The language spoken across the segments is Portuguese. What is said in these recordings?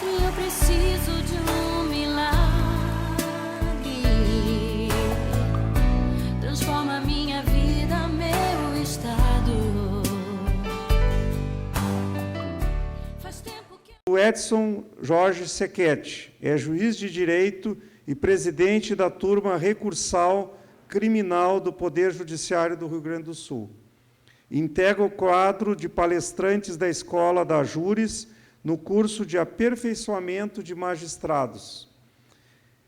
eu preciso de um milagre. Transforma minha vida, meu estado. Faz tempo que... O Edson Jorge Sequete é juiz de direito e presidente da turma recursal criminal do Poder Judiciário do Rio Grande do Sul. Integra o quadro de palestrantes da Escola da Júris no curso de aperfeiçoamento de magistrados.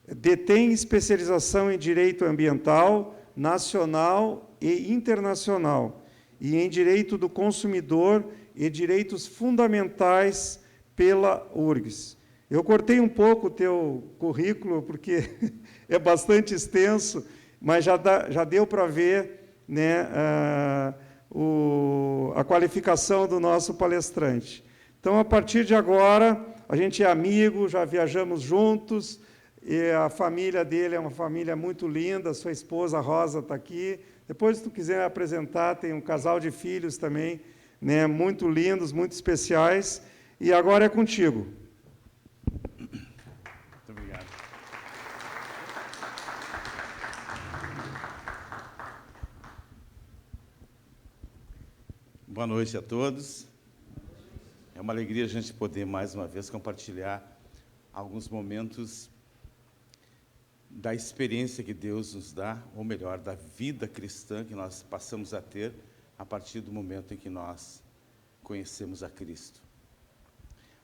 Detém especialização em direito ambiental, nacional e internacional, e em direito do consumidor e direitos fundamentais pela URGS. Eu cortei um pouco o teu currículo, porque é bastante extenso, mas já deu para ver, né, a qualificação do nosso palestrante. Então, a partir de agora, a gente é amigo, já viajamos juntos, e a família dele é uma família muito linda, sua esposa Rosa está aqui. Depois, se tu quiser apresentar, tem um casal de filhos também, né, muito lindos, muito especiais, e agora é contigo. Muito obrigado. Boa noite a todos. É uma alegria a gente poder, mais uma vez, compartilhar alguns momentos da experiência que Deus nos dá, ou melhor, da vida cristã que nós passamos a ter a partir do momento em que nós conhecemos a Cristo.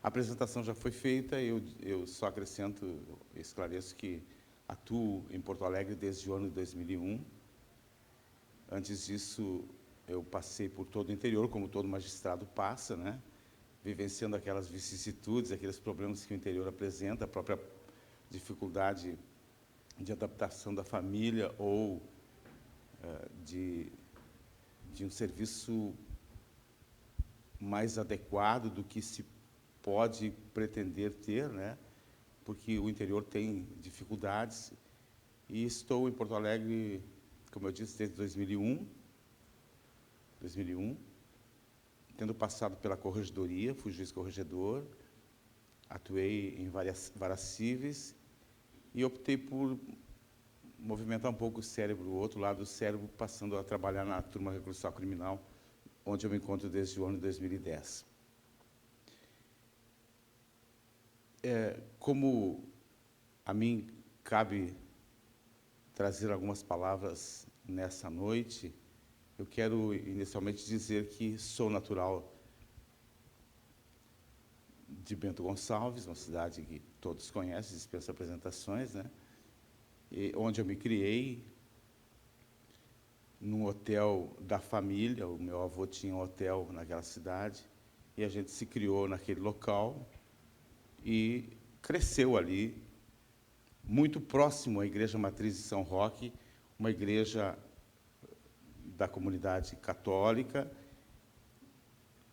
A apresentação já foi feita, eu só acrescento, esclareço que atuo em Porto Alegre desde o ano de 2001. Antes disso, eu passei por todo o interior, como todo magistrado passa, né? Vivenciando aquelas vicissitudes, aqueles problemas que o interior apresenta, a própria dificuldade de adaptação da família ou de um serviço mais adequado do que se pode pretender ter, né? Porque o interior tem dificuldades. E estou em Porto Alegre, como eu disse, desde 2001, tendo passado pela corregedoria, fui juiz corregedor, atuei em várias cíveis e optei por movimentar um pouco o cérebro, o outro lado do cérebro, passando a trabalhar na turma recursal criminal, onde eu me encontro desde o ano de 2010. Como a mim cabe trazer algumas palavras nessa noite, eu quero inicialmente dizer que sou natural de Bento Gonçalves, uma cidade que todos conhecem, dispensa apresentações, né? E onde eu me criei, num hotel da família. O meu avô tinha um hotel naquela cidade, e a gente se criou naquele local e cresceu ali, muito próximo à Igreja Matriz de São Roque, uma igreja da comunidade católica,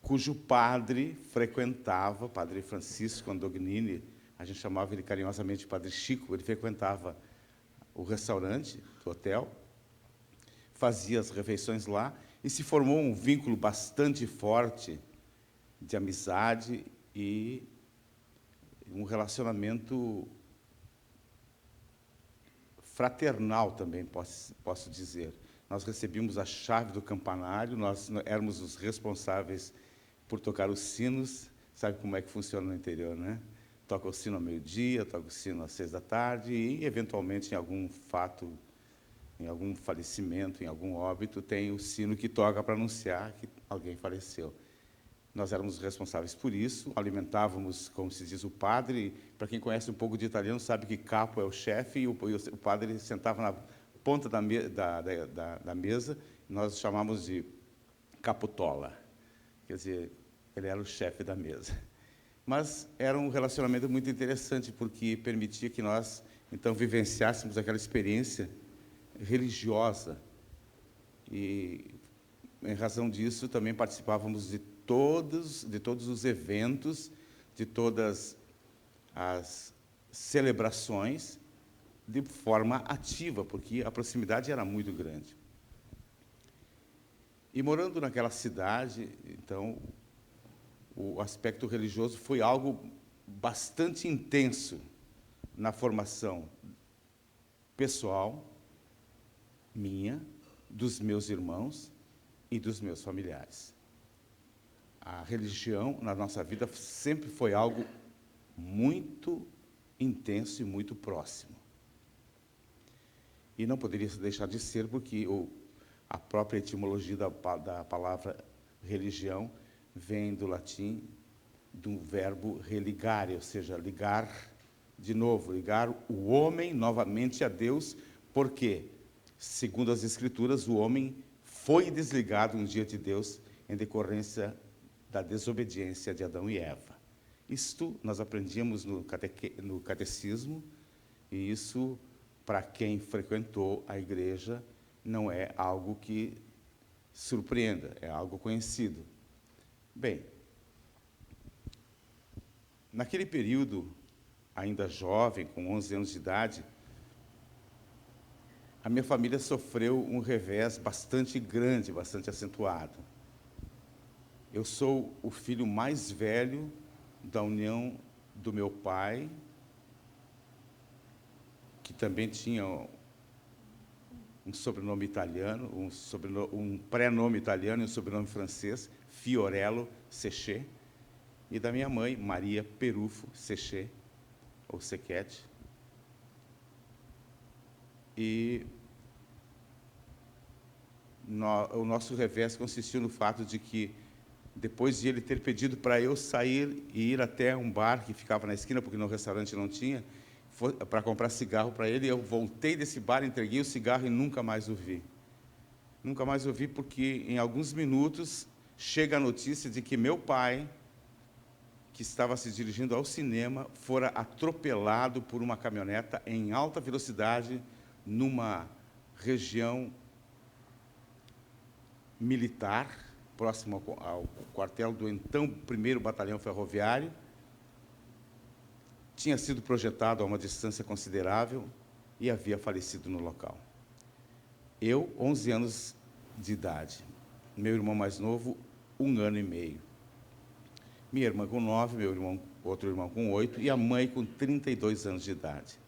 cujo padre frequentava, Padre Francisco Andognini, a gente chamava ele carinhosamente de Padre Chico, ele frequentava o restaurante do hotel, fazia as refeições lá, e se formou um vínculo bastante forte de amizade e um relacionamento fraternal também, posso dizer. Nós recebíamos a chave do campanário, nós éramos os responsáveis por tocar os sinos. Sabe como é que funciona no interior, né? Toca o sino ao meio-dia, toca o sino às 6 da tarde e, eventualmente, em algum fato, em algum falecimento, em algum óbito, tem o sino que toca para anunciar que alguém faleceu. Nós éramos responsáveis por isso, alimentávamos, como se diz, o padre. Para quem conhece um pouco de italiano, sabe que capo é o chefe, e o padre sentava na ponta da mesa, nós chamamos de capotola. Quer dizer, ele era o chefe da mesa. Mas era um relacionamento muito interessante, porque permitia que nós, então, vivenciássemos aquela experiência religiosa. E, em razão disso, também participávamos de todos os eventos, de todas as celebrações, de forma ativa, porque a proximidade era muito grande. E morando naquela cidade, então, o aspecto religioso foi algo bastante intenso na formação pessoal, minha, dos meus irmãos e dos meus familiares. A religião, na nossa vida, sempre foi algo muito intenso e muito próximo. E não poderia deixar de ser, porque a própria etimologia da palavra religião vem do latim, do verbo religare, ou seja, ligar de novo, ligar o homem novamente a Deus, porque, segundo as Escrituras, o homem foi desligado um dia de Deus em decorrência da desobediência de Adão e Eva. Isto nós aprendíamos no catecismo, e isso, para quem frequentou a igreja, não é algo que surpreenda, é algo conhecido. Bem, naquele período, ainda jovem, com 11 anos de idade, a minha família sofreu um revés bastante grande, bastante acentuado. Eu sou o filho mais velho da união do meu pai, que também tinha um sobrenome italiano, um pré-nome italiano e um sobrenome francês, Fiorello Sechet, e da minha mãe, Maria Perufo Sechet, ou Sequete. E o nosso revés consistiu no fato de que, depois de ele ter pedido para eu sair e ir até um bar que ficava na esquina, porque no restaurante não tinha, para comprar cigarro para ele, eu voltei desse bar, entreguei o cigarro e nunca mais o vi. Nunca mais o vi porque, em alguns minutos, chega a notícia de que meu pai, que estava se dirigindo ao cinema, fora atropelado por uma caminhoneta em alta velocidade numa região militar, próximo ao quartel do então 1º Batalhão Ferroviário. Tinha sido projetado a uma distância considerável e havia falecido no local. Eu, 11 anos de idade, meu irmão mais novo, 1 ano e meio. Minha irmã com 9, outro irmão com 8, e a mãe com 32 anos de idade.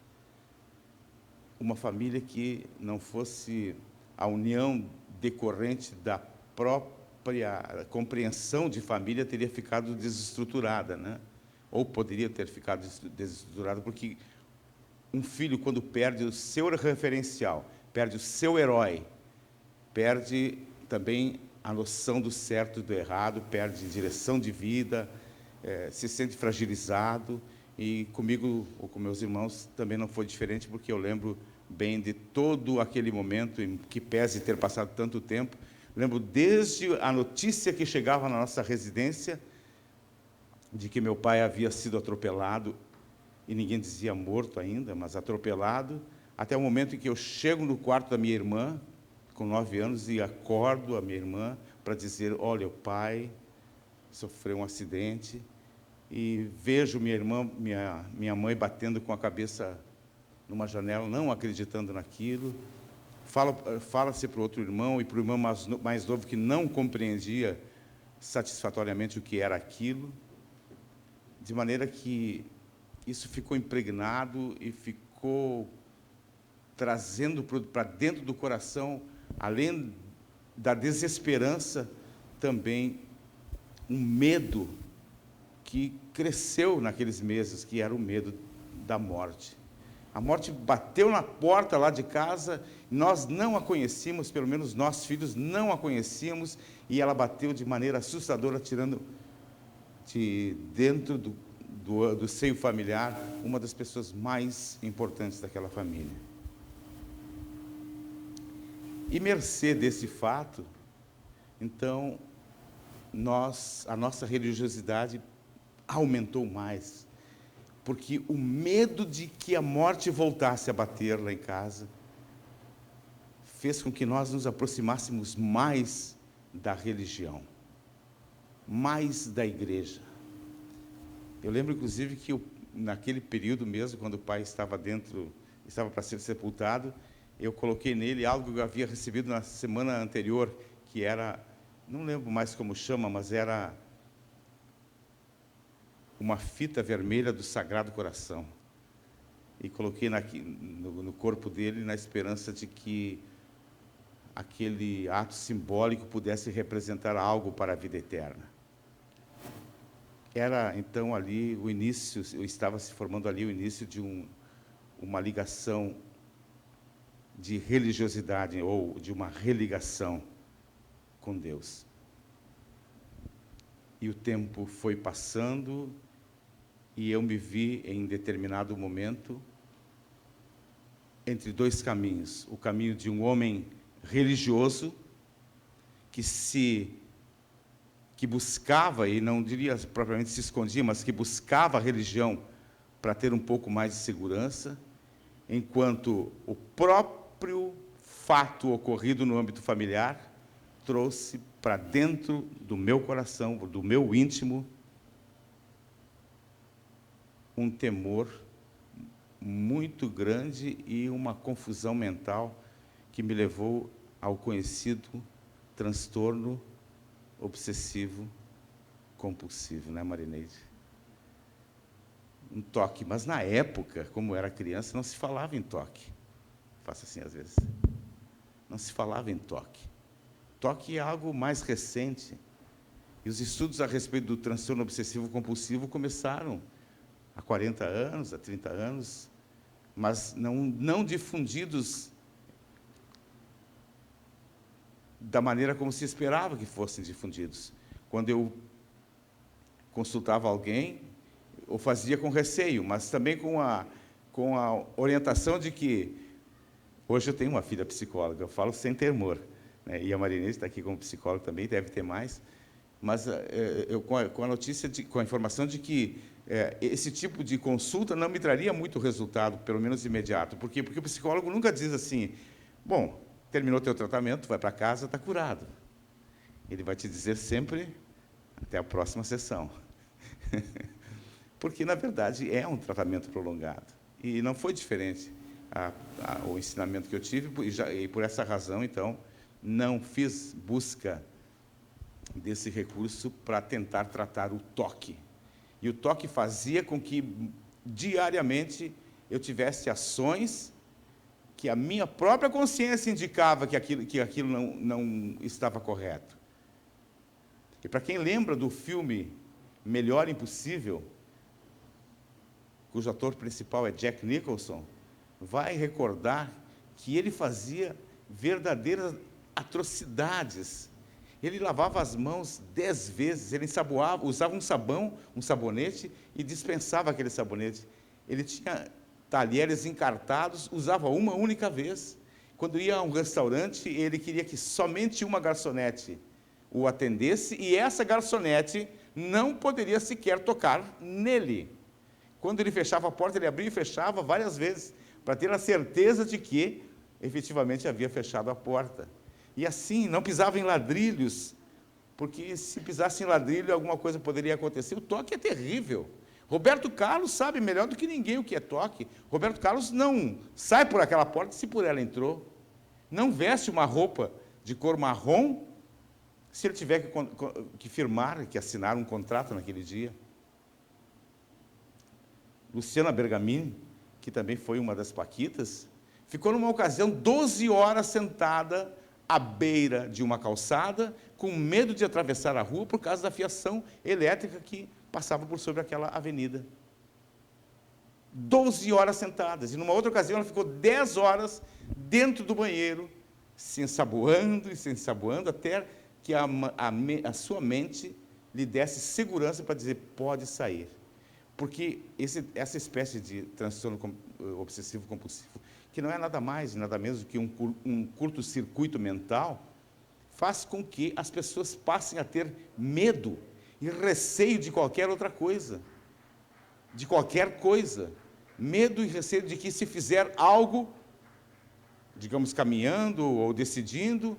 Uma família que não fosse a união decorrente da própria compreensão de família, teria ficado desestruturada, né? Ou poderia ter ficado desestruturada, porque um filho, quando perde o seu referencial, perde o seu herói, perde também a noção do certo e do errado, perde direção de vida, se sente fragilizado, e comigo, ou com meus irmãos, também não foi diferente, porque eu lembro bem de todo aquele momento, em que pese ter passado tanto tempo. Lembro desde a notícia que chegava na nossa residência, de que meu pai havia sido atropelado, e ninguém dizia morto ainda, mas atropelado, até o momento em que eu chego no quarto da minha irmã, com 9 anos, e acordo a minha irmã para dizer: olha, o pai sofreu um acidente, e vejo minha mãe batendo com a cabeça numa janela, não acreditando naquilo. Fala-se para o outro irmão, e para o irmão mais novo, que não compreendia satisfatoriamente o que era aquilo, de maneira que isso ficou impregnado e ficou trazendo para dentro do coração, além da desesperança, também um medo que cresceu naqueles meses, que era o medo da morte. A morte bateu na porta lá de casa, nós não a conhecíamos, pelo menos nós, filhos, não a conhecíamos, e ela bateu de maneira assustadora, tirando de dentro do seio familiar uma das pessoas mais importantes daquela família. E, mercê desse fato, então, a nossa religiosidade aumentou mais, porque o medo de que a morte voltasse a bater lá em casa fez com que nós nos aproximássemos mais da religião, mais da igreja. Eu lembro, inclusive, que naquele período mesmo, quando o pai estava para ser sepultado, eu coloquei nele algo que eu havia recebido na semana anterior, que era, não lembro mais como chama, mas era uma fita vermelha do Sagrado Coração e coloquei no corpo dele, na esperança de que aquele ato simbólico pudesse representar algo para a vida eterna. Era, então, ali o início, estava se formando ali o início de uma ligação de religiosidade, ou de uma religação com Deus. E o tempo foi passando, e eu me vi, em determinado momento, entre dois caminhos. O caminho de um homem religioso, que buscava, e não diria propriamente se escondia, mas que buscava a religião para ter um pouco mais de segurança, enquanto o próprio fato ocorrido no âmbito familiar trouxe para dentro do meu coração, do meu íntimo, um temor muito grande e uma confusão mental que me levou ao conhecido transtorno obsessivo compulsivo, né, Marineide? Um toque, mas na época, como eu era criança, não se falava em toque. Faço assim às vezes. Não se falava em toque. Toque é algo mais recente. E os estudos a respeito do transtorno obsessivo compulsivo começaram há 40 anos, há 30 anos, mas não difundidos da maneira como se esperava que fossem difundidos. Quando eu consultava alguém, eu fazia com receio, mas também com a orientação de que, hoje eu tenho uma filha psicóloga, eu falo sem temor, né? E a Marineide está aqui como psicóloga também, deve ter mais, mas eu com a notícia, com a informação de que esse tipo de consulta não me traria muito resultado, pelo menos imediato. Por quê? Porque o psicólogo nunca diz assim, bom, terminou teu tratamento, vai para casa, está curado. Ele vai te dizer sempre, até a próxima sessão. Porque, na verdade, é um tratamento prolongado. E não foi diferente o ensinamento que eu tive, e por essa razão, então, não fiz busca desse recurso para tentar tratar o toque. E o toque fazia com que, diariamente, eu tivesse ações que a minha própria consciência indicava que aquilo não estava correto. E para quem lembra do filme Melhor Impossível, cujo ator principal é Jack Nicholson, vai recordar que ele fazia verdadeiras atrocidades. Ele lavava as mãos 10 vezes, ele ensaboava, usava um sabonete, e dispensava aquele sabonete. Ele tinha talheres encartados, usava uma única vez. Quando ia a um restaurante, ele queria que somente uma garçonete o atendesse, e essa garçonete não poderia sequer tocar nele. Quando ele fechava a porta, ele abria e fechava várias vezes, para ter a certeza de que, efetivamente, havia fechado a porta. E assim, não pisava em ladrilhos, porque se pisasse em ladrilho, alguma coisa poderia acontecer. O toque é terrível. Roberto Carlos sabe melhor do que ninguém o que é toque. Roberto Carlos não sai por aquela porta se por ela entrou. Não veste uma roupa de cor marrom se ele tiver que firmar, que assinar um contrato naquele dia. Luciana Bergamini, que também foi uma das paquitas, ficou numa ocasião 12 horas sentada à beira de uma calçada, com medo de atravessar a rua por causa da fiação elétrica que passava por sobre aquela avenida. 12 horas sentadas. E numa outra ocasião ela ficou 10 horas dentro do banheiro, se ensaboando e se ensaboando, até que a sua mente lhe desse segurança para dizer, pode sair. Porque essa espécie de transtorno obsessivo compulsivo, que não é nada mais e nada menos do que um curto-circuito mental, faz com que as pessoas passem a ter medo e receio de qualquer outra coisa. De qualquer coisa. Medo e receio de que, se fizer algo, digamos, caminhando ou decidindo,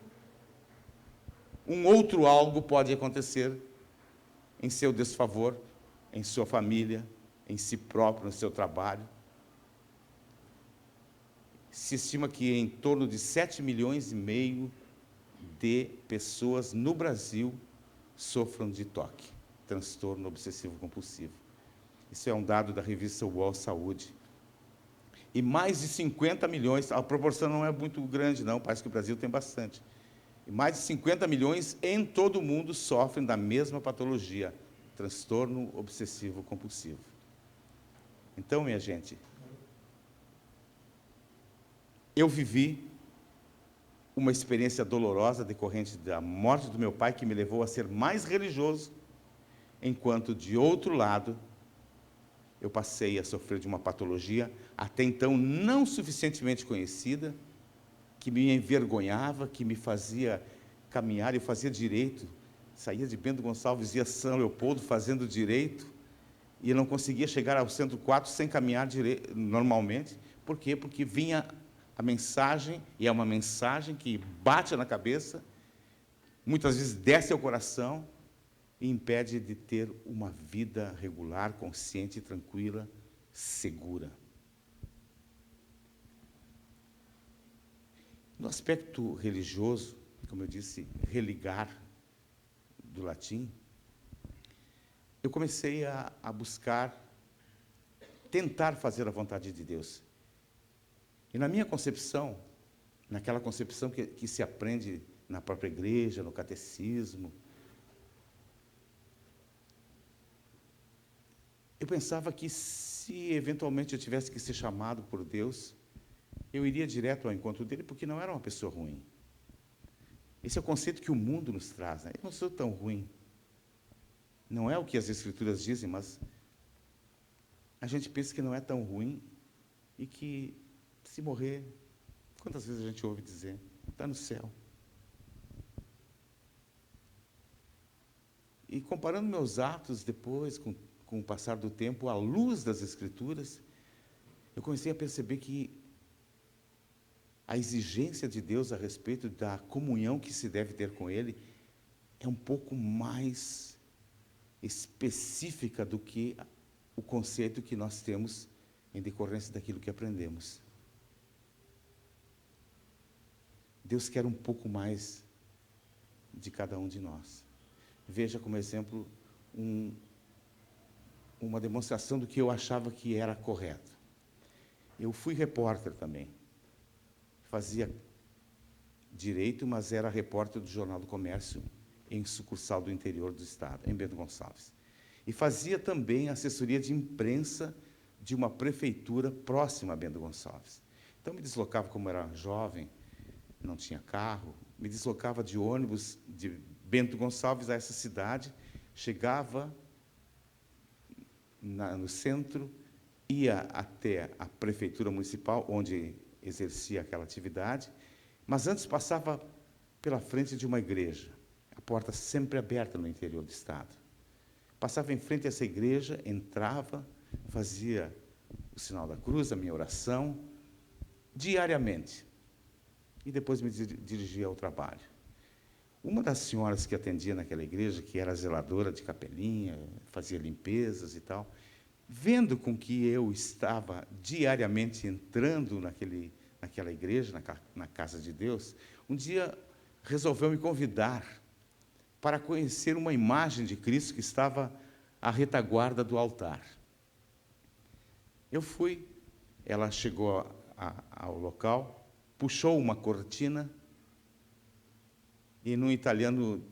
um outro algo pode acontecer em seu desfavor, em sua família, em si próprio, no seu trabalho. Se estima que em torno de 7,5 milhões de pessoas no Brasil sofram de TOC, transtorno obsessivo compulsivo. Isso é um dado da revista UOL Saúde. E mais de 50 milhões, a proporção não é muito grande, não, parece que o Brasil tem bastante. E mais de 50 milhões em todo o mundo sofrem da mesma patologia, transtorno obsessivo compulsivo. Então, minha gente, eu vivi uma experiência dolorosa decorrente da morte do meu pai, que me levou a ser mais religioso, enquanto, de outro lado, eu passei a sofrer de uma patologia até então não suficientemente conhecida, que me envergonhava, que me fazia caminhar. Eu fazia direito, saía de Bento Gonçalves, ia a São Leopoldo fazendo direito, e eu não conseguia chegar ao Centro 4 sem caminhar normalmente. Por quê? Porque vinha a mensagem, e é uma mensagem que bate na cabeça, muitas vezes desce ao coração, e impede de ter uma vida regular, consciente, tranquila, segura. No aspecto religioso, como eu disse, religar, do latim, eu comecei a buscar, tentar fazer a vontade de Deus. E na minha concepção, naquela concepção que se aprende na própria igreja, no catecismo, eu pensava que, se eventualmente eu tivesse que ser chamado por Deus, eu iria direto ao encontro dele, porque não era uma pessoa ruim. Esse é o conceito que o mundo nos traz, né? Eu não sou tão ruim. Não é o que as Escrituras dizem, mas a gente pensa que não é tão ruim e que, se morrer, quantas vezes a gente ouve dizer, está no céu. E comparando meus atos depois, com o passar do tempo, à luz das Escrituras, eu comecei a perceber que a exigência de Deus a respeito da comunhão que se deve ter com Ele é um pouco mais específica do que o conceito que nós temos em decorrência daquilo que aprendemos. Deus quer um pouco mais de cada um de nós. Veja como exemplo uma demonstração do que eu achava que era correto. Eu fui repórter também. Fazia direito, mas era repórter do Jornal do Comércio, em sucursal do interior do estado, em Bento Gonçalves. E fazia também assessoria de imprensa de uma prefeitura próxima a Bento Gonçalves. Então, me deslocava, como era jovem, não tinha carro, me deslocava de ônibus de Bento Gonçalves a essa cidade, chegava no centro, ia até a prefeitura municipal, onde exercia aquela atividade, mas antes passava pela frente de uma igreja, a porta sempre aberta no interior do estado. Passava em frente a essa igreja, entrava, fazia o sinal da cruz, a minha oração, diariamente, e depois me dirigia ao trabalho. Uma das senhoras que atendia naquela igreja, que era zeladora de capelinha, fazia limpezas e tal, vendo com que eu estava diariamente entrando naquela igreja, na casa de Deus, um dia resolveu me convidar para conhecer uma imagem de Cristo que estava à retaguarda do altar. Eu fui, ela chegou ao local, puxou uma cortina e, no italiano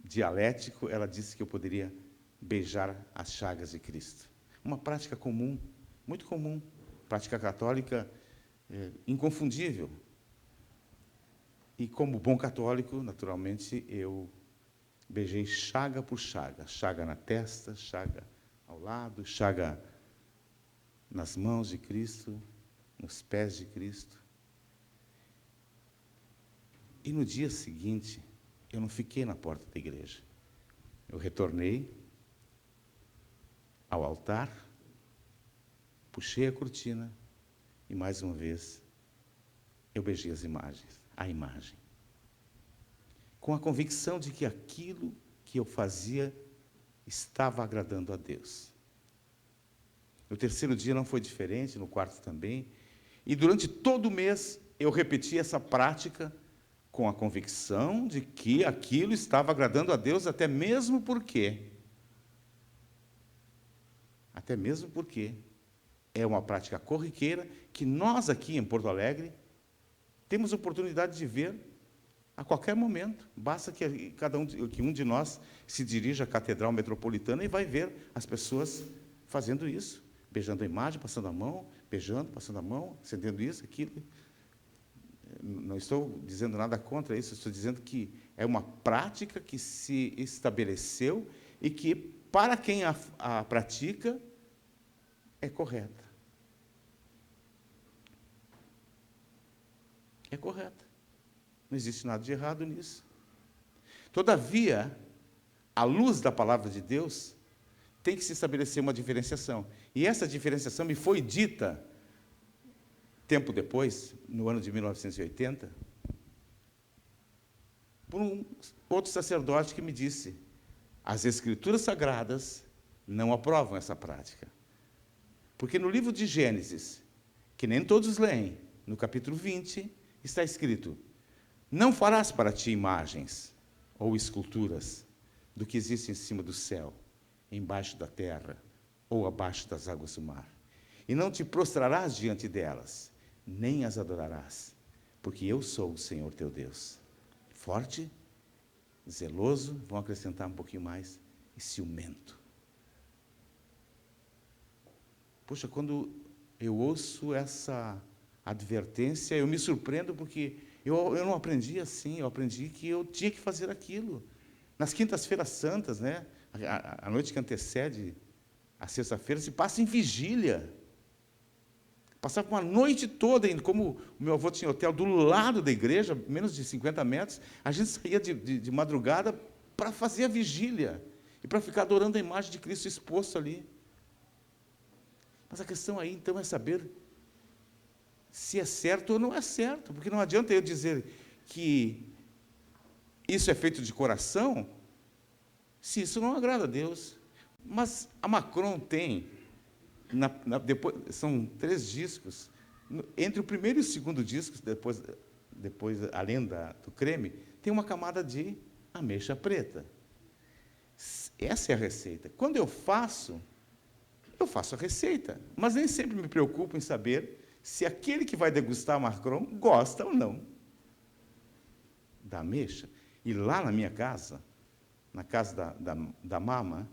dialético, ela disse que eu poderia beijar as chagas de Cristo. Uma prática comum, muito comum, prática católica inconfundível. E, como bom católico, naturalmente, eu beijei chaga por chaga, chaga na testa, chaga ao lado, chaga nas mãos de Cristo, nos pés de Cristo. E no dia seguinte, eu não fiquei na porta da igreja. Eu retornei ao altar, puxei a cortina e, mais uma vez, eu beijei a imagem. Com a convicção de que aquilo que eu fazia estava agradando a Deus. No terceiro dia não foi diferente, no quarto também. E durante todo o mês eu repeti essa prática com a convicção de que aquilo estava agradando a Deus, até mesmo porque Até mesmo porque é uma prática corriqueira que nós aqui em Porto Alegre temos oportunidade de ver a qualquer momento. Basta que um de nós se dirija à Catedral Metropolitana e vai ver as pessoas fazendo isso, beijando a imagem, passando a mão, beijando, passando a mão, acendendo isso, aquilo. Não estou dizendo nada contra isso, estou dizendo que é uma prática que se estabeleceu e que, para quem a pratica, é correta. É correta. Não existe nada de errado nisso. Todavia, à luz da palavra de Deus, tem que se estabelecer uma diferenciação. E essa diferenciação me foi dita, tempo depois, no ano de 1980, por um outro sacerdote que me disse: as Escrituras Sagradas não aprovam essa prática. Porque no livro de Gênesis, que nem todos leem, no capítulo 20, está escrito: não farás para ti imagens ou esculturas do que existe em cima do céu, embaixo da terra ou abaixo das águas do mar. E não te prostrarás diante delas, nem as adorarás, porque eu sou o Senhor teu Deus. Forte, zeloso, vão acrescentar um pouquinho mais, e ciumento. Poxa, quando eu ouço essa advertência, eu me surpreendo, porque eu não aprendi assim, eu aprendi que eu tinha que fazer aquilo. Nas quintas-feiras santas, né, a noite que antecede a sexta-feira, se passa em vigília. Passava uma noite toda, como o meu avô tinha hotel do lado da igreja, menos de 50 metros, a gente saía de madrugada para fazer a vigília, e para ficar adorando a imagem de Cristo exposto ali. Mas a questão aí, então, é saber se é certo ou não é certo, porque não adianta eu dizer que isso é feito de coração, se isso não agrada a Deus. Mas a Macron tem, depois, são 3 discos, entre o primeiro e o segundo disco, depois além do creme, tem uma camada de ameixa preta. Essa é a receita. Quando eu faço a receita, mas nem sempre me preocupo em saber se aquele que vai degustar a Macron gosta ou não da ameixa. E lá na minha casa, na casa da Mama,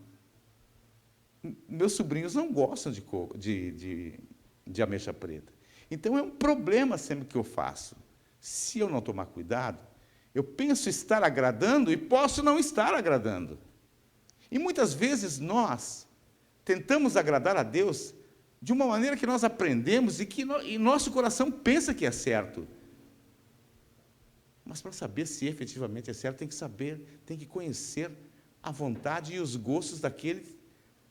meus sobrinhos não gostam de ameixa preta. Então, é um problema sempre que eu faço. Se eu não tomar cuidado, eu penso estar agradando e posso não estar agradando. E muitas vezes nós tentamos agradar a Deus de uma maneira que nós aprendemos e nosso coração pensa que é certo. Mas para saber se efetivamente é certo, tem que conhecer a vontade e os gostos daquele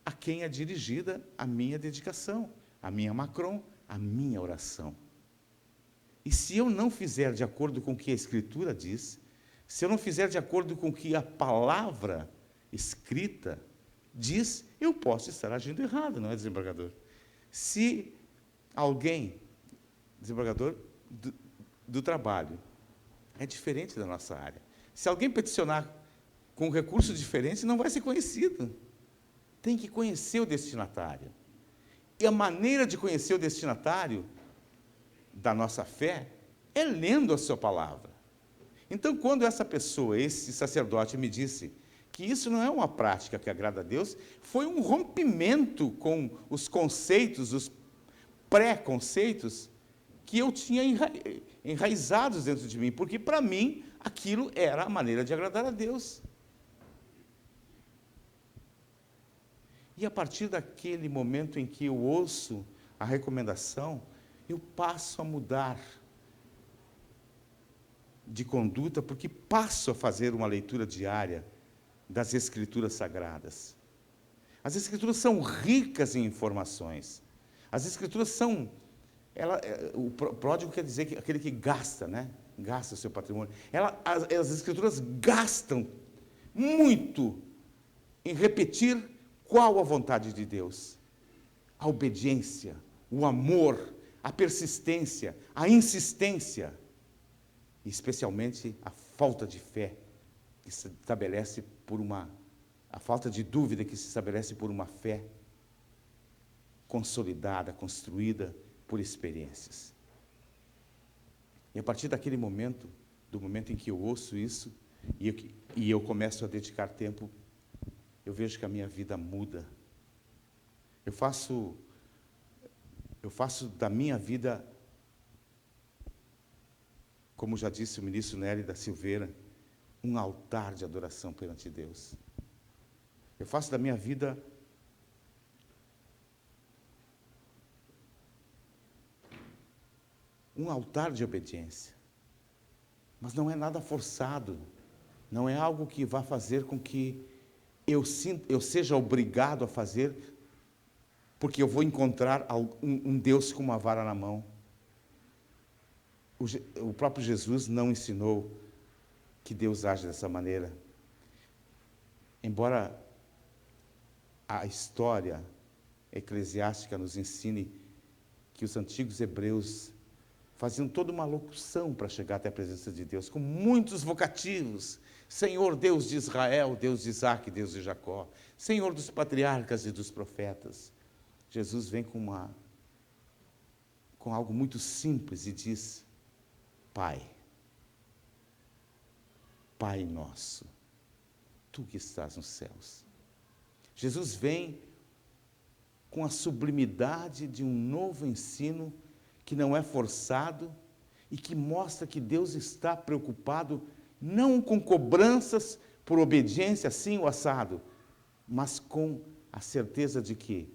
a quem é dirigida a minha dedicação, a minha Macron, a minha oração. E se eu não fizer de acordo com o que a Escritura diz, se eu não fizer de acordo com o que a palavra escrita diz, eu posso estar agindo errado, não é, desembargador? Se alguém, desembargador do trabalho, é diferente da nossa área, se alguém peticionar com um recurso diferente, não vai ser conhecido. Tem que conhecer o destinatário. E a maneira de conhecer o destinatário da nossa fé é lendo a sua palavra. Então, quando essa pessoa, esse sacerdote, me disse que isso não é uma prática que agrada a Deus, foi um rompimento com os conceitos, os pré-conceitos que eu tinha enraizados dentro de mim, porque, para mim, aquilo era a maneira de agradar a Deus. E a partir daquele momento em que eu ouço a recomendação, eu passo a mudar de conduta, porque passo a fazer uma leitura diária das Escrituras Sagradas. As Escrituras são ricas em informações. As Escrituras são... o pródigo quer dizer aquele que gasta, né? Gasta o seu patrimônio. As Escrituras gastam muito em repetir qual a vontade de Deus. A obediência, o amor, a persistência, a insistência, e especialmente a falta de fé, que se estabelece a falta de dúvida que se estabelece por uma fé consolidada, construída por experiências. E a partir daquele momento, do momento em que eu ouço isso, e eu começo a dedicar tempo, eu vejo que a minha vida muda. Eu faço da minha vida, como já disse o ministro Nery da Silveira, um altar de adoração perante Deus. Eu faço da minha vida um altar de obediência. Mas não é nada forçado, não é algo que vá fazer com que eu seja obrigado a fazer, porque eu vou encontrar um Deus com uma vara na mão. O próprio Jesus não ensinou que Deus age dessa maneira. Embora a história eclesiástica nos ensine que os antigos hebreus faziam toda uma locução para chegar até a presença de Deus, com muitos vocativos. Senhor, Deus de Israel, Deus de Isaac, Deus de Jacó, Senhor dos patriarcas e dos profetas. Jesus vem com algo muito simples e diz: Pai, Pai nosso, Tu que estás nos céus. Jesus vem com a sublimidade de um novo ensino que não é forçado e que mostra que Deus está preocupado não com cobranças por obediência assim ou assado, mas com a certeza de que,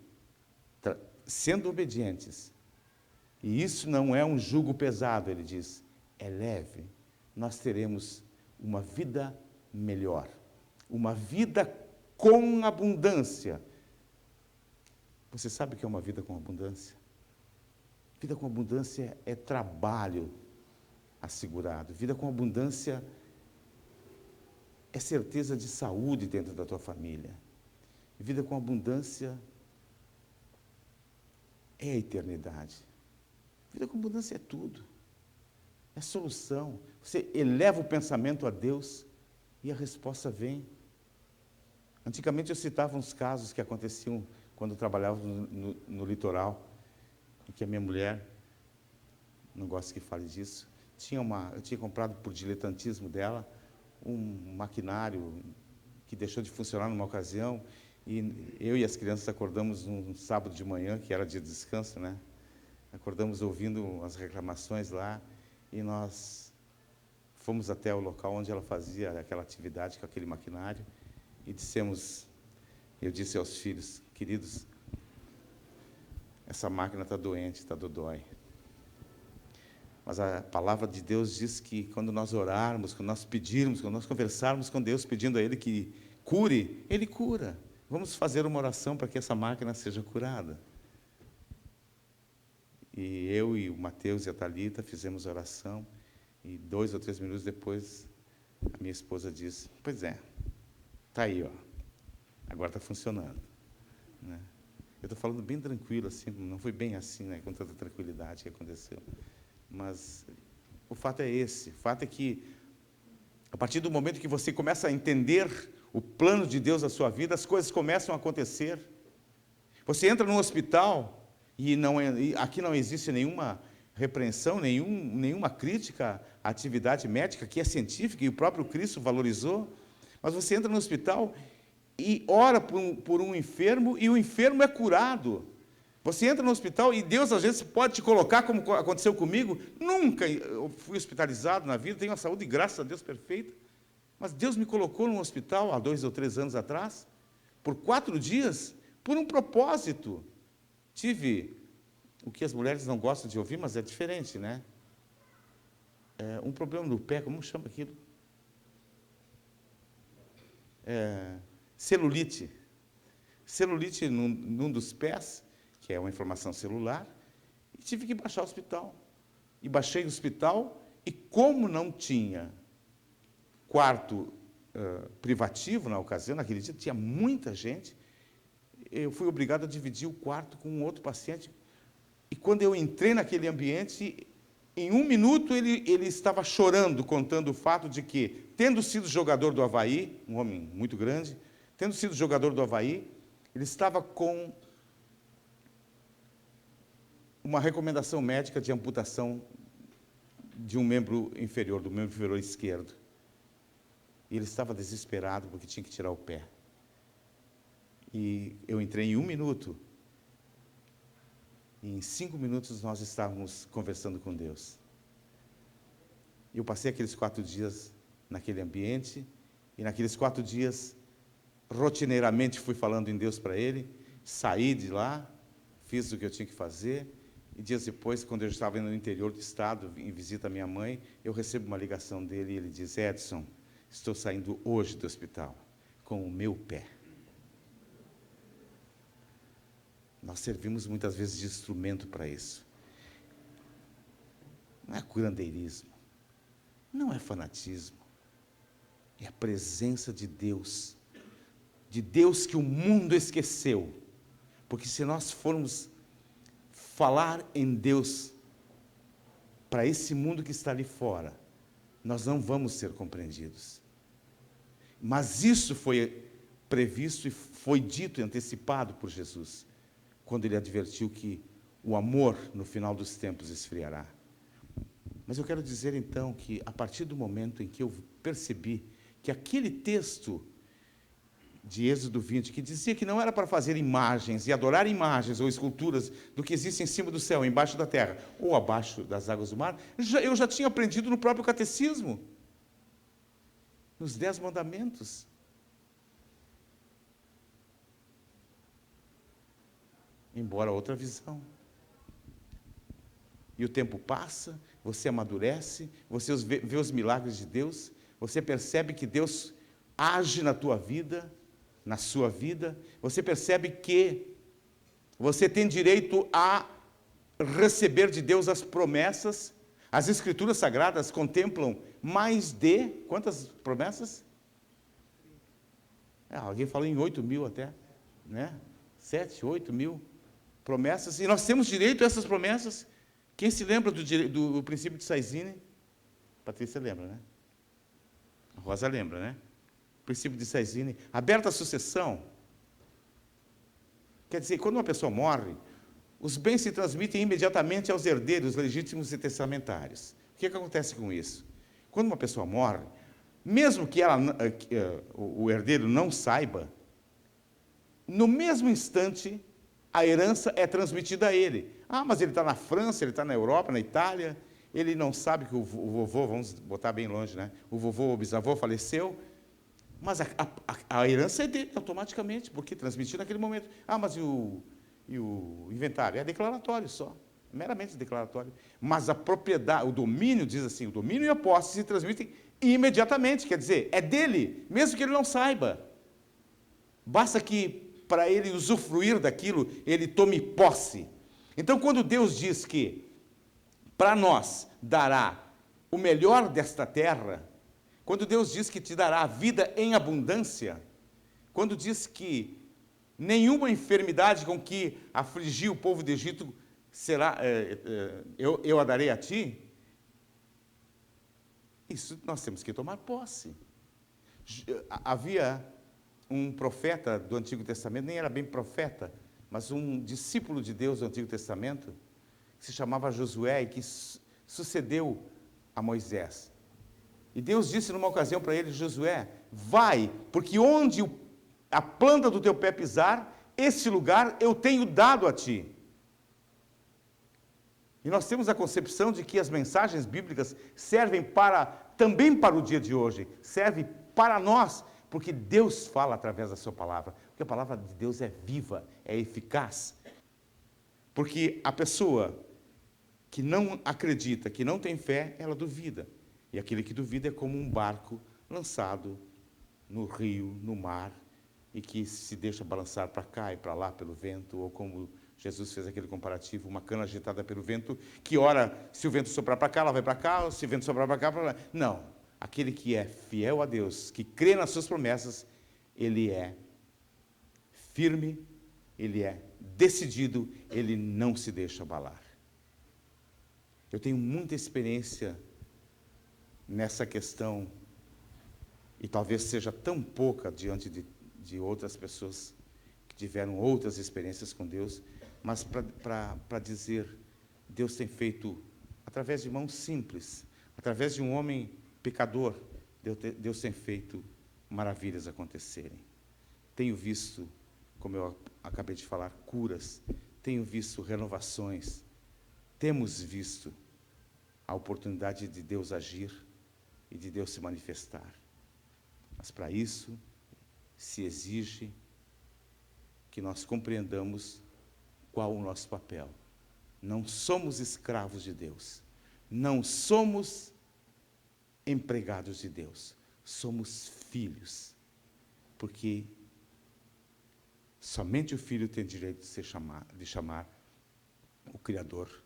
sendo obedientes, e isso não é um jugo pesado, ele diz, é leve, nós teremos uma vida melhor, uma vida com abundância. Você sabe o que é uma vida com abundância? Vida com abundância é trabalho assegurado. Vida com abundância é certeza de saúde dentro da tua família. Vida com abundância é a eternidade. Vida com abundância é tudo. É solução. Você eleva o pensamento a Deus e a resposta vem. Antigamente eu citava uns casos que aconteciam quando eu trabalhava no litoral, em que a minha mulher, não gosto que fale disso, eu tinha comprado por diletantismo dela um maquinário que deixou de funcionar numa ocasião, e eu e as crianças acordamos num sábado de manhã, que era dia de descanso, né? Acordamos ouvindo as reclamações lá, e nós fomos até o local onde ela fazia aquela atividade com aquele maquinário, e eu disse aos filhos, queridos, essa máquina está doente, está dodói. Mas a palavra de Deus diz que quando nós orarmos, quando nós pedirmos, quando nós conversarmos com Deus, pedindo a Ele que cure, Ele cura. Vamos fazer uma oração para que essa máquina seja curada. E eu e o Mateus e a Thalita fizemos a oração, e 2 ou 3 minutos depois, a minha esposa disse, pois é, está aí, ó, agora está funcionando. Né? Eu estou falando bem tranquilo, assim, não foi bem assim, né, com tanta tranquilidade que aconteceu. Mas o fato é esse, o fato é que, a partir do momento que você começa a entender o plano de Deus na sua vida, as coisas começam a acontecer. Você entra num hospital, e aqui não existe nenhuma repreensão, nenhuma crítica à atividade médica, que é científica, e o próprio Cristo valorizou, mas você entra no hospital e ora por um enfermo, e o enfermo é curado. Você entra no hospital e Deus, às vezes, pode te colocar, como aconteceu comigo. Nunca eu fui hospitalizado na vida, tenho uma saúde, graças a Deus, perfeita. Mas Deus me colocou num hospital, há 2 ou 3 anos atrás, por 4 dias, por um propósito. Tive o que as mulheres não gostam de ouvir, mas é diferente, né? Um problema no pé, como chama aquilo? Celulite. Celulite num dos pés, que é uma inflamação celular, e tive que baixar o hospital. E baixei o hospital, e como não tinha quarto privativo na ocasião, naquele dia, tinha muita gente, eu fui obrigado a dividir o quarto com um outro paciente, e quando eu entrei naquele ambiente, em 1 minuto ele estava chorando, contando o fato de que, tendo sido jogador do Avaí, um homem muito grande, tendo sido jogador do Avaí, ele estava com uma recomendação médica de amputação de um membro inferior, do membro inferior esquerdo. E ele estava desesperado porque tinha que tirar o pé. E eu entrei em 1 minuto. E em 5 minutos nós estávamos conversando com Deus. Eu passei aqueles 4 dias naquele ambiente, e naqueles 4 dias, rotineiramente fui falando em Deus para ele, saí de lá, fiz o que eu tinha que fazer, e dias depois, quando eu estava no interior do estado, em visita à minha mãe, eu recebo uma ligação dele, e ele diz: Edson, estou saindo hoje do hospital, com o meu pé. Nós servimos muitas vezes de instrumento para isso. Não é curandeirismo, não é fanatismo, é a presença de Deus que o mundo esqueceu. Porque se nós formos falar em Deus para esse mundo que está ali fora, nós não vamos ser compreendidos. Mas isso foi previsto e foi dito e antecipado por Jesus, quando ele advertiu que o amor no final dos tempos esfriará. Mas eu quero dizer então que, a partir do momento em que eu percebi que aquele texto de Êxodo 20, que dizia que não era para fazer imagens e adorar imagens ou esculturas do que existe em cima do céu, embaixo da terra, ou abaixo das águas do mar, eu já tinha aprendido no próprio catecismo, nos 10 mandamentos. Embora outra visão. E o tempo passa, você amadurece, você vê os milagres de Deus, você percebe que Deus age na tua vida, na sua vida, você percebe que você tem direito a receber de Deus as promessas. As Escrituras Sagradas contemplam mais de, quantas promessas? Alguém falou em 8.000 até, né? 7, 8.000 promessas, e nós temos direito a essas promessas. Quem se lembra do princípio de Saizine? Patrícia lembra, né? A Rosa lembra, né? O princípio de Saizine, aberta a sucessão. Quer dizer, quando uma pessoa morre, os bens se transmitem imediatamente aos herdeiros legítimos e testamentários. O que acontece com isso? Quando uma pessoa morre, mesmo que o herdeiro não saiba, no mesmo instante, a herança é transmitida a ele. Mas ele está na França, ele está na Europa, na Itália, ele não sabe que o vovô, vamos botar bem longe, né? O vovô ou bisavô faleceu, mas a herança é dele automaticamente, porque transmitiu naquele momento. Mas e o inventário? É declaratório só, meramente declaratório. Mas a propriedade, o domínio, diz assim, o domínio e a posse se transmitem imediatamente, quer dizer, é dele, mesmo que ele não saiba. Basta que, para ele usufruir daquilo, ele tome posse. Então, quando Deus diz que para nós dará o melhor desta terra, quando Deus diz que te dará a vida em abundância, quando diz que nenhuma enfermidade com que afligiu o povo do Egito será, eu a darei a ti, isso nós temos que tomar posse. Havia um profeta do Antigo Testamento, nem era bem profeta, mas um discípulo de Deus do Antigo Testamento, que se chamava Josué e que sucedeu a Moisés. E Deus disse numa ocasião para ele: Josué, vai, porque onde a planta do teu pé pisar, esse lugar eu tenho dado a ti. E nós temos a concepção de que as mensagens bíblicas servem também para o dia de hoje, serve para nós, porque Deus fala através da sua palavra, porque a palavra de Deus é viva, é eficaz. Porque a pessoa que não acredita, que não tem fé, ela duvida. E aquele que duvida é como um barco lançado no rio, no mar, e que se deixa balançar para cá e para lá pelo vento, ou como Jesus fez aquele comparativo, uma cana agitada pelo vento, que ora, se o vento soprar para cá, ela vai para cá, ou se o vento soprar para cá, para lá. Não. Aquele que é fiel a Deus, que crê nas suas promessas, ele é firme, ele é decidido, ele não se deixa abalar. Eu tenho muita experiência nessa questão, e talvez seja tão pouca diante de outras pessoas que tiveram outras experiências com Deus, mas para dizer Deus tem feito, através de mãos simples, através de um homem pecador, Deus tem feito maravilhas acontecerem. Tenho visto, como eu acabei de falar, curas, tenho visto renovações, temos visto a oportunidade de Deus agir e de Deus se manifestar. Mas para isso se exige que nós compreendamos qual o nosso papel. Não somos escravos de Deus, não somos empregados de Deus, somos filhos, porque somente o Filho tem direito de chamar o Criador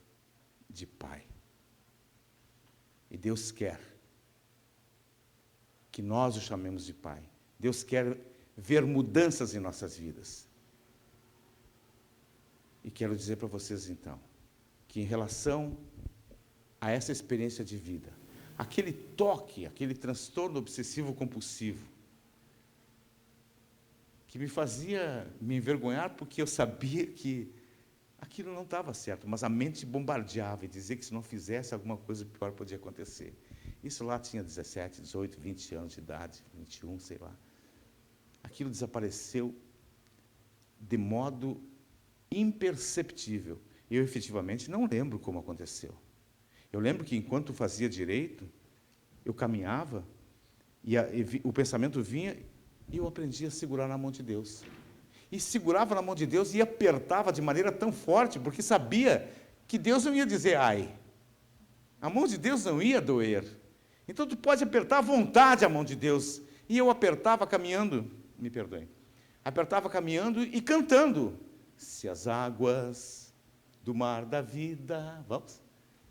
de Pai. E Deus quer que nós o chamemos de Pai. Deus quer ver mudanças em nossas vidas. E quero dizer para vocês, então, que em relação a essa experiência de vida, aquele toque, aquele transtorno obsessivo-compulsivo, que me fazia me envergonhar porque eu sabia que aquilo não estava certo, mas a mente bombardeava e dizia que se não fizesse, alguma coisa pior podia acontecer. Isso lá tinha 17, 18, 20 anos de idade, 21, sei lá. Aquilo desapareceu de modo imperceptível. Eu, efetivamente, não lembro como aconteceu. Eu lembro que, enquanto fazia direito, eu caminhava, e o pensamento vinha, e eu aprendi a segurar na mão de Deus. E segurava na mão de Deus e apertava de maneira tão forte, porque sabia que Deus não ia dizer ai. A mão de Deus não ia doer. Então, tu pode apertar à vontade a mão de Deus. E eu apertava caminhando, me perdoem, apertava caminhando e cantando. Se as águas do mar da vida, vamos,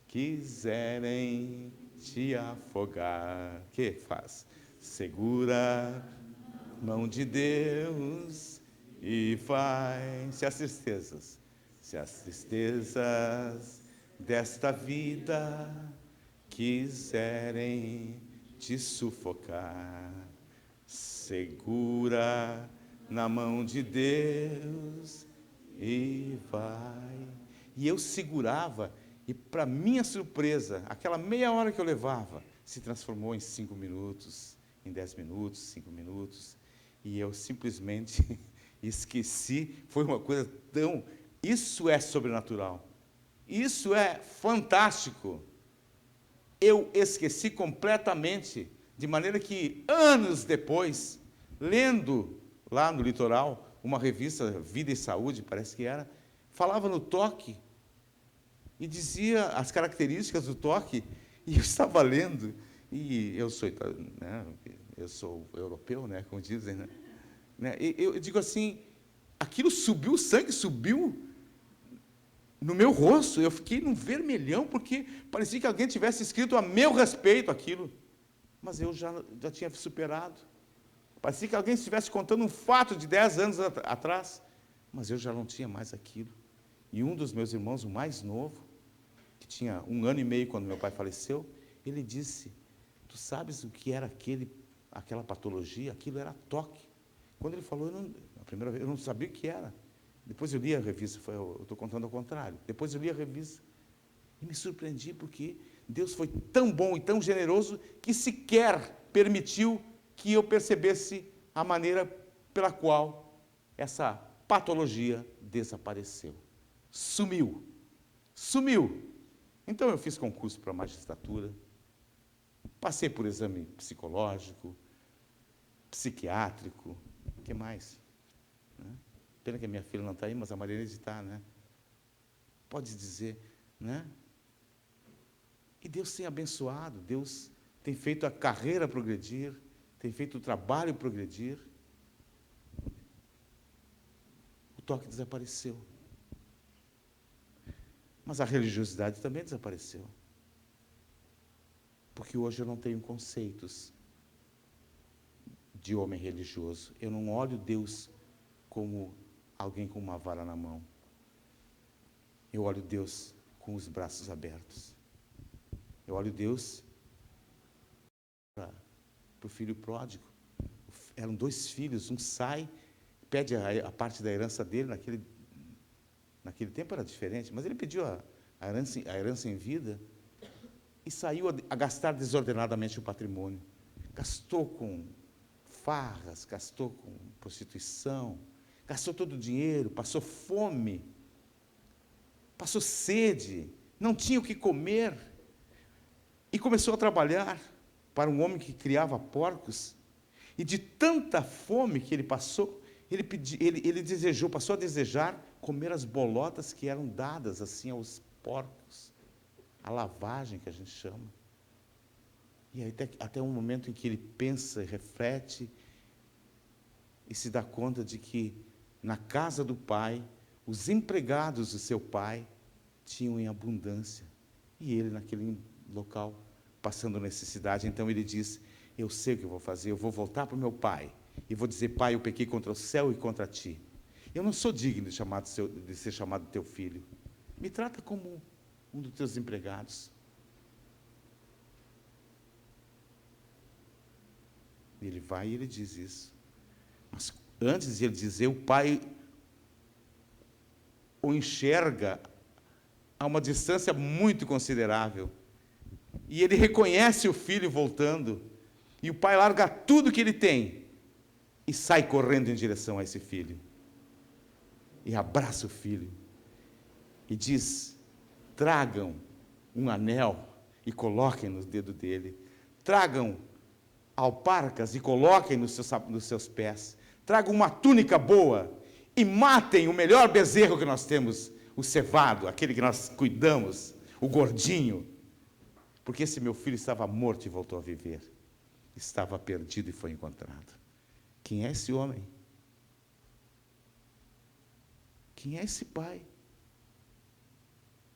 quiserem te afogar, que faz? Segura a mão de Deus e vai. Se as tristezas desta vida quiserem te sufocar, segura na mão de Deus e vai. E eu segurava, e para minha surpresa, aquela meia hora que eu levava, se transformou em 5 minutos, em 10 minutos, 5 minutos, e eu simplesmente esqueci. Foi uma coisa tão... Isso é sobrenatural, isso é fantástico. Eu esqueci completamente, de maneira que, anos depois, lendo lá no litoral, uma revista, Vida e Saúde, parece que era, falava no toque, e dizia as características do toque, e eu estava lendo, e eu sou, né, eu sou europeu, né, como dizem, né, e eu digo assim, aquilo subiu, o sangue subiu no meu rosto, eu fiquei num vermelhão, porque parecia que alguém tivesse escrito a meu respeito aquilo, mas eu já tinha superado. Parecia que alguém estivesse contando um fato de 10 anos atrás, mas eu já não tinha mais aquilo. E um dos meus irmãos, o mais novo, que tinha 1 ano e meio quando meu pai faleceu, ele disse, tu sabes o que era aquela patologia? Aquilo era toque. Quando ele falou, a primeira vez, eu não sabia o que era. Depois eu li a revista, eu estou contando ao contrário. Depois eu li a revista e me surpreendi, porque Deus foi tão bom e tão generoso que sequer permitiu que eu percebesse a maneira pela qual essa patologia desapareceu. Sumiu. Então, eu fiz concurso para magistratura, passei por exame psicológico, psiquiátrico, o que mais? Pena que a minha filha não está aí, mas a Marilene está, né? Pode dizer, né? E Deus tem abençoado, Deus tem feito a carreira progredir, tem feito o trabalho progredir. O toque desapareceu. Mas a religiosidade também desapareceu. Porque hoje eu não tenho conceitos de homem religioso. Eu não olho Deus como alguém com uma vara na mão. Eu olho Deus com os braços abertos. Eu olho Deus para o filho pródigo. Eram 2 filhos, um sai, pede a parte da herança dele, naquele tempo era diferente, mas ele pediu a herança em vida, e saiu a gastar desordenadamente o patrimônio. Gastou com farras, gastou com prostituição, gastou todo o dinheiro, passou fome, passou sede, não tinha o que comer, e começou a trabalhar para um homem que criava porcos, e de tanta fome que ele passou, ele passou a desejar comer as bolotas que eram dadas assim aos porcos, a lavagem que a gente chama. E aí, até um momento em que ele pensa e reflete e se dá conta de que na casa do pai, os empregados do seu pai tinham em abundância, e ele naquele local passando necessidade. Então ele diz: eu sei o que eu vou fazer, eu vou voltar para o meu pai e vou dizer: pai, eu pequei contra o céu e contra ti. Eu não sou digno de ser chamado teu filho. Me trata como um dos teus empregados. Ele vai e ele diz isso. Mas antes de ele dizer, o pai o enxerga a uma distância muito considerável. E ele reconhece o filho voltando. E o pai larga tudo que ele tem e sai correndo em direção a esse filho. E abraça o filho. E diz: tragam um anel e coloquem no dedo dele. Tragam alparcas e coloquem nos seus pés. Tragam uma túnica boa e matem o melhor bezerro que nós temos, o cevado, aquele que nós cuidamos, o gordinho. Porque esse meu filho estava morto e voltou a viver. Estava perdido e foi encontrado. Quem é esse homem? Quem é esse pai?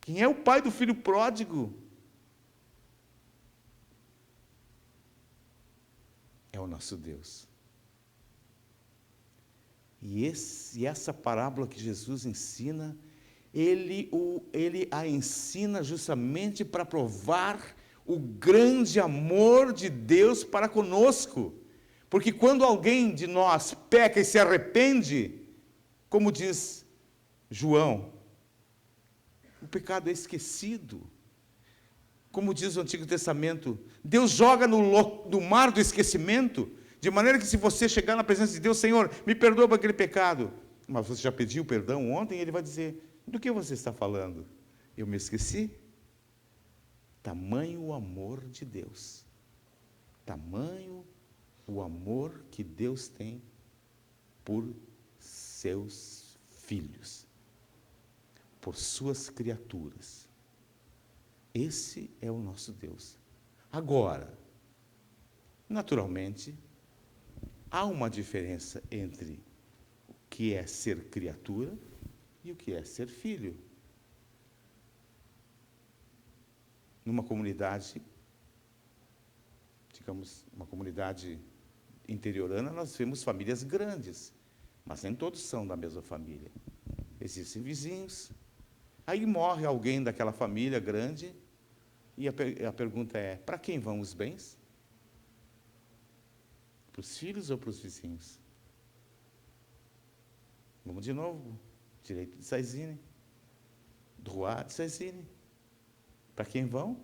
Quem é o pai do filho pródigo? É o nosso Deus. E essa parábola que Jesus ensina, ele a ensina justamente para provar o grande amor de Deus para conosco. Porque quando alguém de nós peca e se arrepende, como diz João, o pecado é esquecido. Como diz o Antigo Testamento, Deus joga no mar do esquecimento, de maneira que se você chegar na presença de Deus: Senhor, me perdoa por aquele pecado. Mas você já pediu perdão ontem? Ele vai dizer: do que você está falando? Eu me esqueci? Tamanho o amor de Deus. Tamanho o amor que Deus tem por seus filhos, por suas criaturas. Esse é o nosso Deus. Agora, naturalmente, há uma diferença entre o que é ser criatura e o que é ser filho. Numa comunidade, digamos, uma comunidade interiorana, nós vemos famílias grandes, mas nem todos são da mesma família. Existem vizinhos. Aí morre alguém daquela família grande, e a pergunta é: para quem vão os bens? Para os filhos ou para os vizinhos? Vamos de novo. Direito de Saizine. Droit de Saizine. Para quem vão?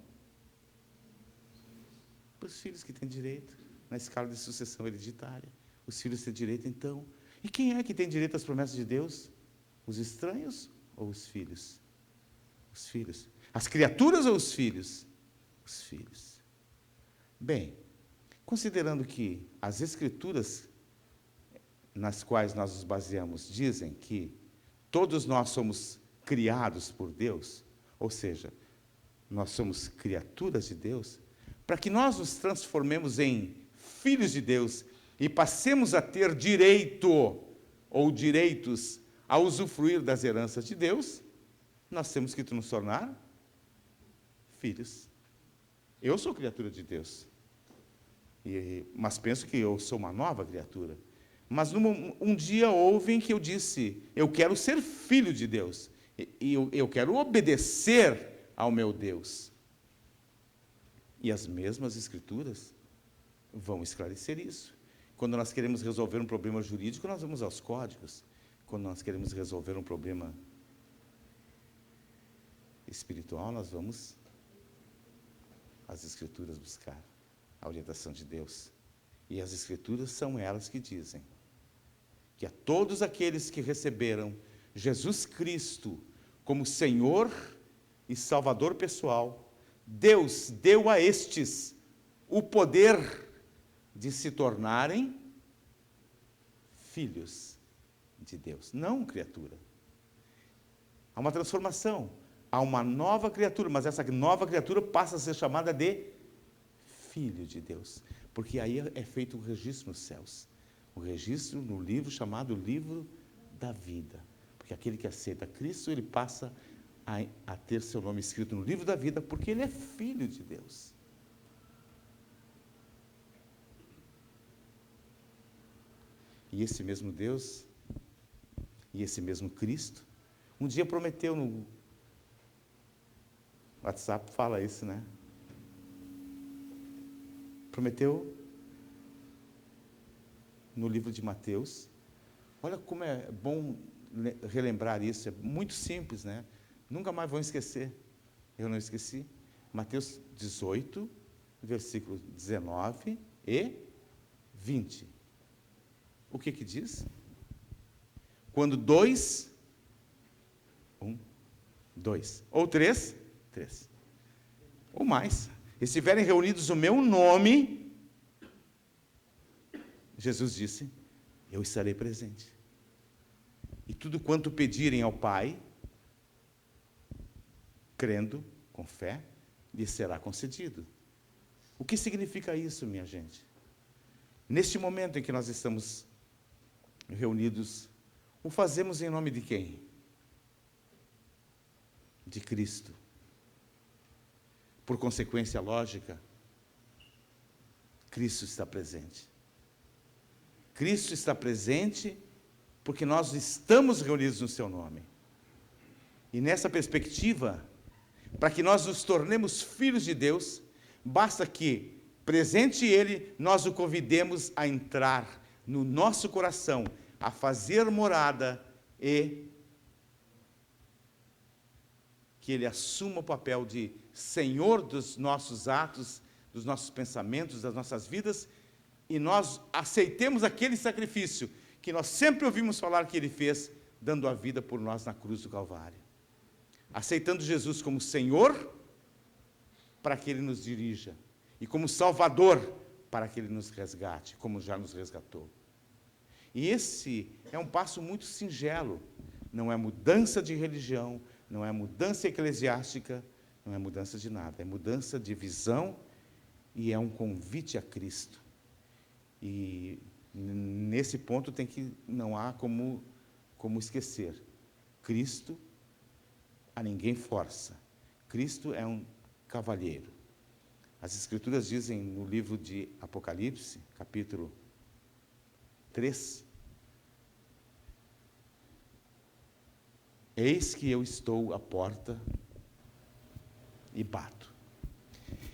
Para os filhos que têm direito, na escala de sucessão hereditária. Os filhos têm direito, então. E quem é que tem direito às promessas de Deus? Os estranhos ou os filhos? Os filhos. As criaturas ou os filhos? Os filhos. Bem, considerando que as Escrituras nas quais nós nos baseamos dizem que todos nós somos criados por Deus, ou seja, nós somos criaturas de Deus, para que nós nos transformemos em filhos de Deus e passemos a ter direito ou direitos a usufruir das heranças de Deus, nós temos que nos tornar filhos. Eu sou criatura de Deus, mas penso que eu sou uma nova criatura. Mas um dia houve em que eu disse: eu quero ser filho de Deus, e eu quero obedecer ao meu Deus. E as mesmas Escrituras vão esclarecer isso. Quando nós queremos resolver um problema jurídico, nós vamos aos códigos. Quando nós queremos resolver um problema espiritual, nós vamos às Escrituras buscar a orientação de Deus. E as Escrituras são elas que dizem que a todos aqueles que receberam Jesus Cristo como Senhor e Salvador pessoal, Deus deu a estes o poder de se tornarem filhos de Deus, não criatura. Há uma transformação, há uma nova criatura, mas essa nova criatura passa a ser chamada de filho de Deus, porque aí é feito um registro nos céus, um registro no livro chamado Livro da Vida, porque aquele que aceita Cristo, ele passa a ter seu nome escrito no livro da vida, porque ele é filho de Deus. E esse mesmo Deus, e esse mesmo Cristo, um dia prometeu no WhatsApp, fala isso, né? Prometeu no livro de Mateus. Olha como é bom relembrar isso, é muito simples, né? Nunca mais vão esquecer. Eu não esqueci. Mateus 18, versículos 19 e 20. O que diz? Quando dois, ou três, ou mais, estiverem reunidos no meu nome, Jesus disse, eu estarei presente. E tudo quanto pedirem ao Pai, crendo, com fé, lhes será concedido. O que significa isso, minha gente? Neste momento em que nós estamos reunidos, o fazemos em nome de quem? De Cristo. Por consequência lógica, Cristo está presente. Cristo está presente porque nós estamos reunidos no seu nome. E nessa perspectiva, para que nós nos tornemos filhos de Deus, basta que, presente Ele, nós o convidemos a entrar no nosso coração, a fazer morada e que Ele assuma o papel de Senhor dos nossos atos, dos nossos pensamentos, das nossas vidas, e nós aceitemos aquele sacrifício que nós sempre ouvimos falar que Ele fez, dando a vida por nós na cruz do Calvário. Aceitando Jesus como Senhor, para que Ele nos dirija, e como Salvador, para que Ele nos resgate, como já nos resgatou. E esse é um passo muito singelo, não é mudança de religião, não é mudança eclesiástica, não é mudança de nada, é mudança de visão e é um convite a Cristo. E nesse ponto não há como esquecer. Cristo a ninguém força. Cristo é um cavalheiro. As Escrituras dizem no livro de Apocalipse, capítulo 3, eis que eu estou à porta e bato.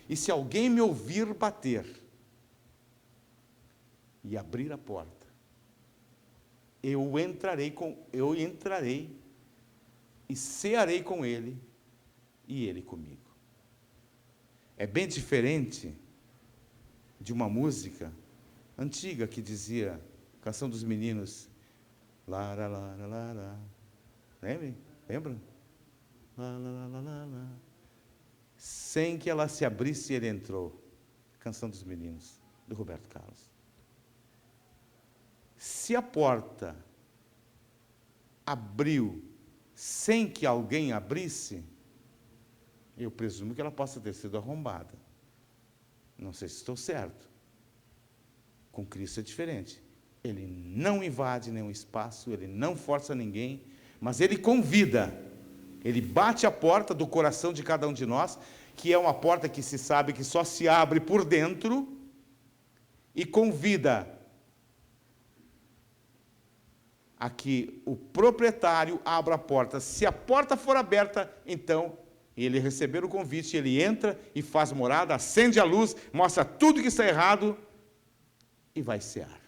E se alguém me ouvir bater e abrir a porta, eu entrarei e cearei com ele e ele comigo. É bem diferente de uma música antiga que dizia, Canção dos Meninos, lara, lara, lara. Lembram? Lá, lá, lá, lá, lá. Sem que ela se abrisse, ele entrou. Canção dos Meninos, do Roberto Carlos. Se a porta abriu sem que alguém abrisse, eu presumo que ela possa ter sido arrombada. Não sei se estou certo. Com Cristo é diferente. Ele não invade nenhum espaço, ele não força ninguém, mas ele convida. Ele bate a porta do coração de cada um de nós, que é uma porta que se sabe que só se abre por dentro, e convida a que o proprietário abra a porta. Se a porta for aberta, então, ele receber o convite, ele entra e faz morada, acende a luz, mostra tudo que está errado e vai cear.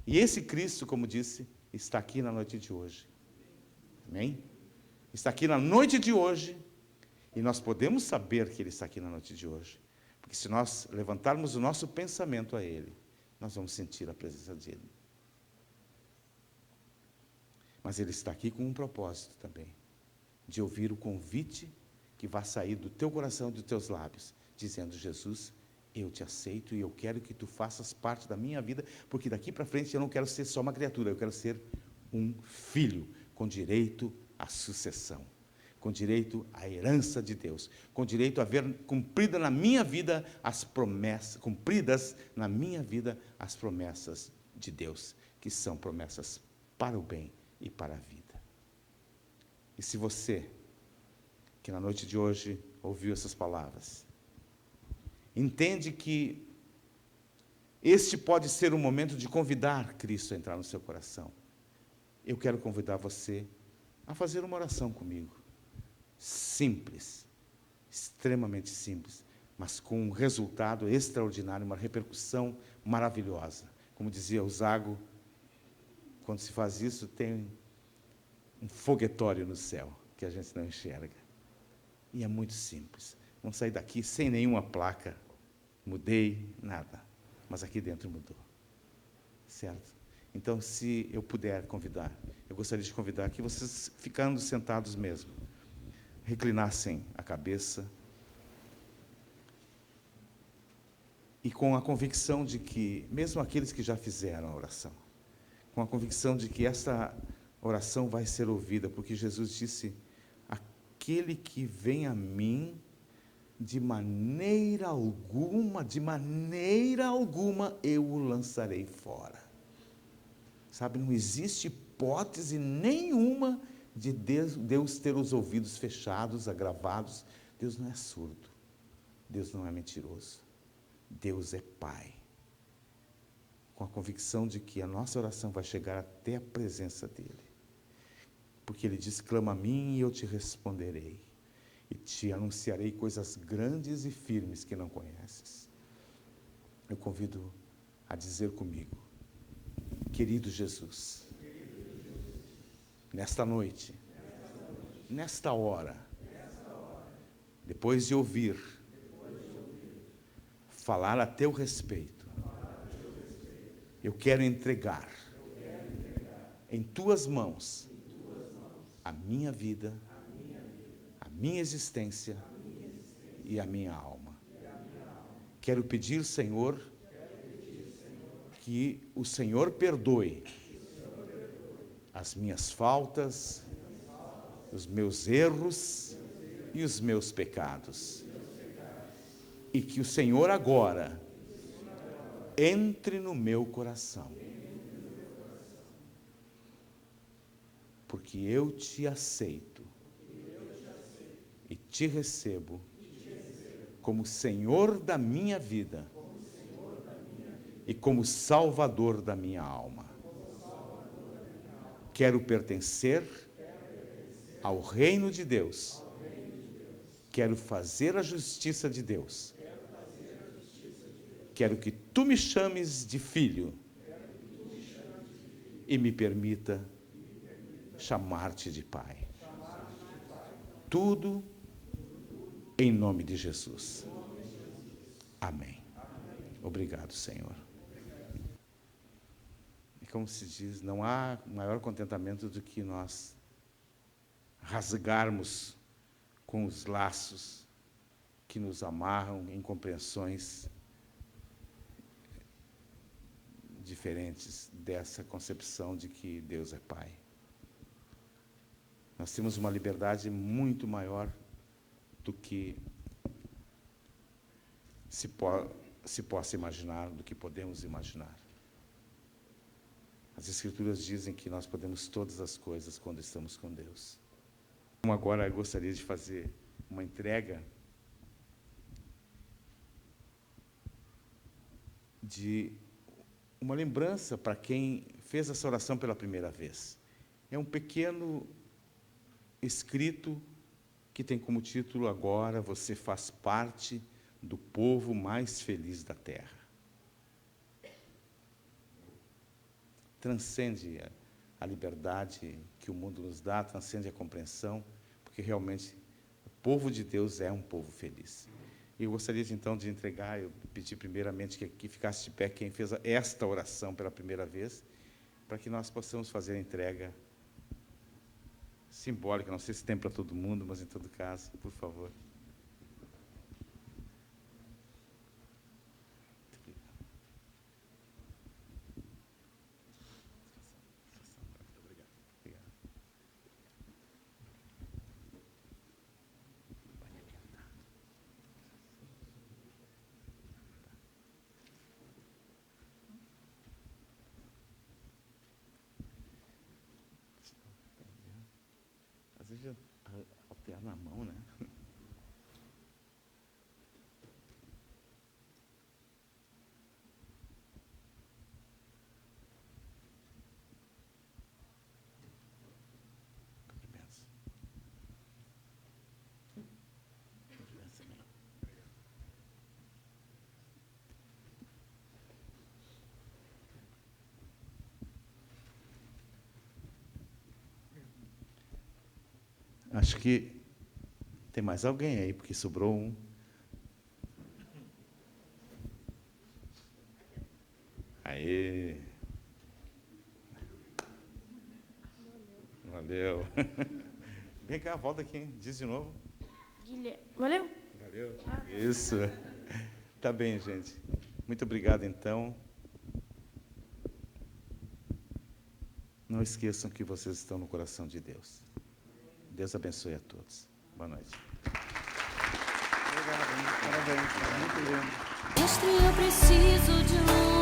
E esse Cristo, como disse, está aqui na noite de hoje. Amém? está aqui na noite de hoje, e nós podemos saber que Ele está aqui na noite de hoje, porque se nós levantarmos o nosso pensamento a Ele, nós vamos sentir a presença dEle. Mas Ele está aqui com um propósito também, de ouvir o convite que vai sair do teu coração e dos teus lábios, dizendo: Jesus, eu te aceito e eu quero que tu faças parte da minha vida, porque daqui para frente eu não quero ser só uma criatura, eu quero ser um filho, com direito à sucessão, com direito à herança de Deus, com direito a ver cumprida na minha vida as promessas, cumpridas na minha vida as promessas de Deus, que são promessas para o bem e para a vida. E se você, que na noite de hoje ouviu essas palavras, entende que este pode ser o momento de convidar Cristo a entrar no seu coração, eu quero convidar você a fazer uma oração comigo, simples, extremamente simples, mas com um resultado extraordinário, uma repercussão maravilhosa. Como dizia o Zago, quando se faz isso, tem um foguetório no céu, que a gente não enxerga. E é muito simples. Vamos sair daqui sem nenhuma placa, mudei, nada. Mas aqui dentro mudou. Certo? Então, se eu puder convidar, eu gostaria de convidar que vocês, ficando sentados mesmo, reclinassem a cabeça e com a convicção de que, mesmo aqueles que já fizeram a oração, com a convicção de que esta oração vai ser ouvida, porque Jesus disse: aquele que vem a mim, de maneira alguma eu o lançarei fora. Sabe, não existe hipótese nenhuma de Deus ter os ouvidos fechados, agravados. Deus não é surdo, Deus não é mentiroso, Deus é Pai. Com a convicção de que a nossa oração vai chegar até a presença dEle. Porque Ele diz: clama a mim e eu te responderei, e te anunciarei coisas grandes e firmes que não conheces. Eu convido a dizer comigo: querido Jesus, nesta noite, nesta hora, depois de ouvir falar a teu respeito, eu quero entregar em tuas mãos a minha vida, a minha existência e a minha alma. Quero pedir, Senhor, que o Senhor perdoe as minhas faltas, os meus erros e os meus pecados. E que o Senhor agora entre no meu coração. Porque eu te aceito e te recebo como Senhor da minha vida e como Salvador da minha alma. Quero pertencer ao reino de Deus. Quero fazer a justiça de Deus. Quero que tu me chames de filho e me permita chamar-te de Pai. Tudo em nome de Jesus. Amém. Obrigado, Senhor. E como se diz, não há maior contentamento do que nós rasgarmos com os laços que nos amarram em compreensões diferentes dessa concepção de que Deus é Pai. Nós temos uma liberdade muito maior do que se possa imaginar, do que podemos imaginar. As Escrituras dizem que nós podemos todas as coisas quando estamos com Deus. Como agora eu gostaria de fazer uma entrega de uma lembrança para quem fez essa oração pela primeira vez. É um pequeno escrito que tem como título: agora você faz parte do povo mais feliz da terra. Transcende a liberdade que o mundo nos dá, transcende a compreensão, porque realmente o povo de Deus é um povo feliz. E eu gostaria, então, de entregar, eu pedi primeiramente que ficasse de pé quem fez esta oração pela primeira vez, para que nós possamos fazer a entrega simbólica, não sei se tem para todo mundo, mas, em todo caso, por favor. Às vezes alterna na mão, né? Cumprimentos. Cumprimentos, irmão. Acho que tem mais alguém aí, porque sobrou um. Aê! Valeu. Vem cá, volta aqui, hein? Diz de novo. Guilherme. Valeu? Valeu. Isso. Tá bem, gente. Muito obrigado, então. Não esqueçam que vocês estão no coração de Deus. Deus abençoe a todos. Boa noite. Obrigado, hein? Parabéns, muito lindo. Mestre, eu preciso de um